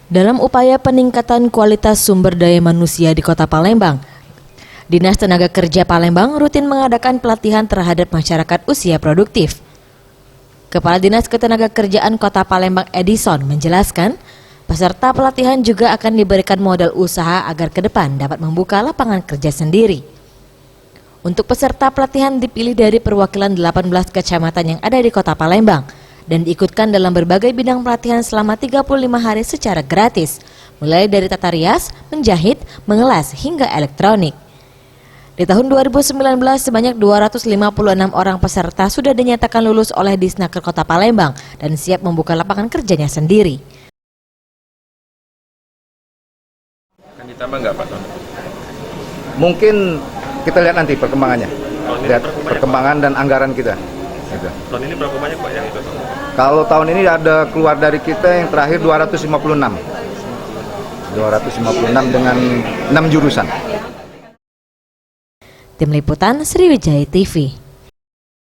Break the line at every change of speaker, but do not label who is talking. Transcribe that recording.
Dalam upaya peningkatan kualitas sumber daya manusia di Kota Palembang, Dinas Tenaga Kerja Palembang rutin mengadakan pelatihan terhadap masyarakat usia produktif. Kepala Dinas Ketenagakerjaan Kota Palembang Edison menjelaskan, peserta pelatihan juga akan diberikan modal usaha agar ke depan dapat membuka lapangan kerja sendiri. Untuk peserta pelatihan dipilih dari perwakilan 18 kecamatan yang ada di Kota Palembang dan diikutkan dalam berbagai bidang pelatihan selama 35 hari secara gratis, mulai dari tata rias, menjahit, mengelas, hingga elektronik. Di tahun 2019, sebanyak 256 orang peserta sudah dinyatakan lulus oleh Disnaker Kota Palembang dan siap membuka lapangan kerjanya sendiri.
Kan ditambah nggak Pak Ton?
Mungkin kita lihat nanti perkembangannya, lihat perkembangan dan anggaran kita. Gitu.
Tahun ini berapa banyak Pak yang ikut?
Kalau tahun ini ada keluar dari kita yang terakhir 256 dengan 6 jurusan.
Tim Liputan Sriwijaya TV.